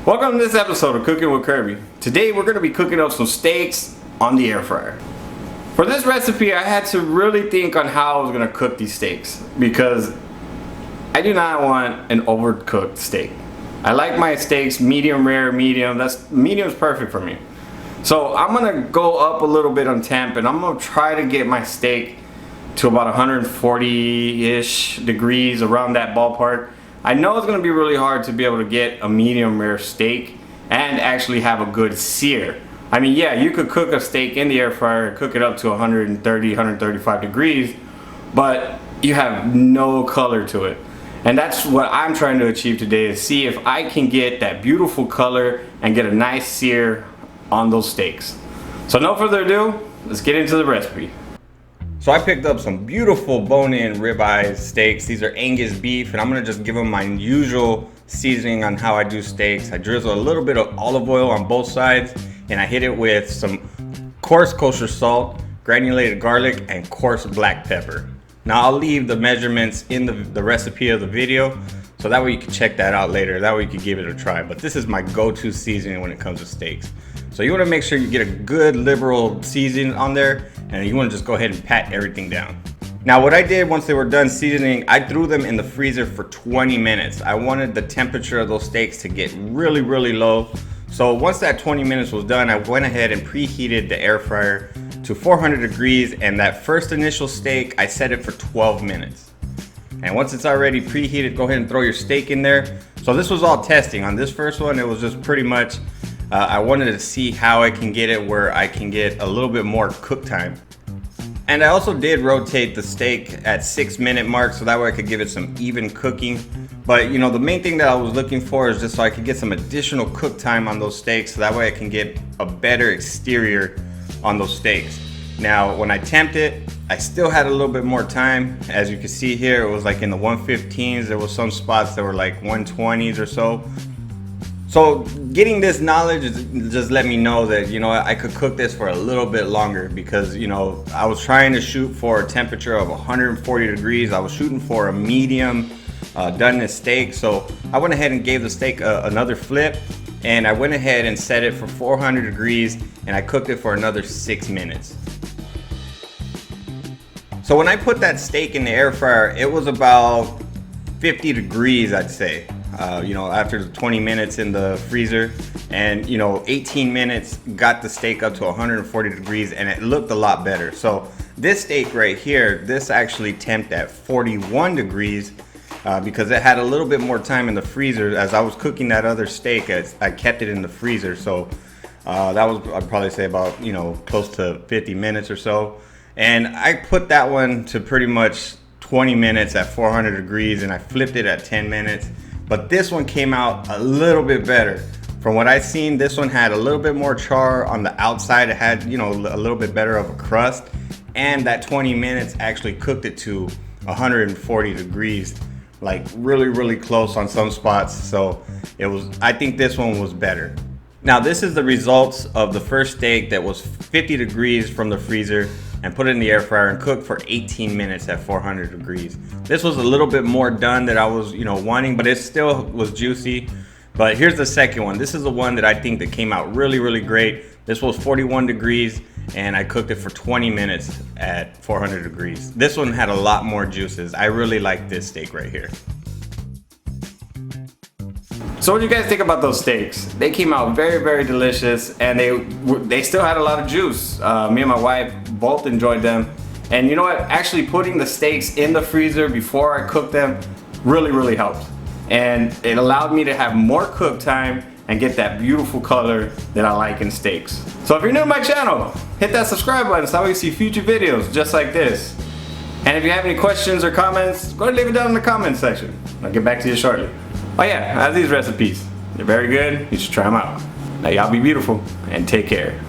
Welcome to this episode of Cooking with Kirby. Today we're going to be cooking up some steaks on the air fryer. For this recipe I had to really think on how I was going to cook these steaks because I do not want an overcooked steak. I like my steaks medium rare, medium. Medium is perfect for me. So I'm going to go up a little bit on temp and I'm going to try to get my steak to about 140-ish degrees, around that ballpark. I know it's going to be really hard to be able to get a medium rare steak and actually have a good sear. I mean, yeah, you could cook a steak in the air fryer and cook it up to 130, 135 degrees, but you have no color to it. And that's what I'm trying to achieve today, is see if I can get that beautiful color and get a nice sear on those steaks. So no further ado, let's get into the recipe. So I picked up some beautiful bone-in ribeye steaks. These are Angus beef, and I'm gonna just give them my usual seasoning on how I do steaks. I drizzle a little bit of olive oil on both sides, and I hit it with some coarse kosher salt, granulated garlic, and coarse black pepper. Now I'll leave the measurements in the recipe of the video, so that way you can check that out later. That way you can give it a try. But this is my go-to seasoning when it comes to steaks. So you want to make sure you get a good liberal seasoning on there, and you want to just go ahead and pat everything down. Now what I did once they were done seasoning, I threw them in the freezer for 20 minutes. I wanted the temperature of those steaks to get really, really low. So once that 20 minutes was done, I went ahead and preheated the air fryer to 400 degrees, and that first initial steak, I set it for 12 minutes. And once it's already preheated, go ahead and throw your steak in there. So this was all testing. On this first one, it was just pretty much, I wanted to see how I can get it where I can get a little bit more cook time. And I also did rotate the steak at 6-minute mark, so that way I could give it some even cooking. But you know, the main thing that I was looking for is just so I could get some additional cook time on those steaks, so that way I can get a better exterior on those steaks. Now when I temped it, I still had a little bit more time. As you can see here, it was like in the 115s. There was some spots that were like 120s or so. So getting this knowledge just let me know that, you know, I could cook this for a little bit longer, because, you know, I was trying to shoot for a temperature of 140 degrees. I was shooting for a medium doneness steak. So I went ahead and gave the steak another flip, and I went ahead and set it for 400 degrees, and I cooked it for another 6 minutes. So when I put that steak in the air fryer, it was about 50 degrees, I'd say. You know, after the 20 minutes in the freezer, and you know, 18 minutes got the steak up to 140 degrees, and it looked a lot better. So this steak right here, this actually temped at 41 degrees because it had a little bit more time in the freezer. As I was cooking that other steak, I kept it in the freezer. So that was, I'd probably say about, you know, close to 50 minutes or so. And I put that one to pretty much 20 minutes at 400 degrees, and I flipped it at 10 minutes. But this one came out a little bit better. From what I've seen, this one had a little bit more char on the outside. It had, you know, a little bit better of a crust. And that 20 minutes actually cooked it to 140 degrees, like really, really close on some spots. So it was, I think this one was better. Now this is the results of the first steak that was 50 degrees from the freezer, and put it in the air fryer and cooked for 18 minutes at 400 degrees. This was a little bit more done than I was, you know, wanting, but it still was juicy. But here's the second one. This is the one that I think that came out really, really great. This was 41 degrees, and I cooked it for 20 minutes at 400 degrees. This one had a lot more juices. I really like this steak right here. So what do you guys think about those steaks? They came out very, very delicious, and they still had a lot of juice. Me and my wife both enjoyed them. And you know what? Actually putting the steaks in the freezer before I cooked them really, really helped. And it allowed me to have more cook time and get that beautiful color that I like in steaks. So if you're new to my channel, hit that subscribe button so you see future videos just like this. And if you have any questions or comments, go ahead and leave it down in the comment section. I'll get back to you shortly. Oh yeah, I have these recipes. They're very good. You should try them out. Now y'all be beautiful and take care.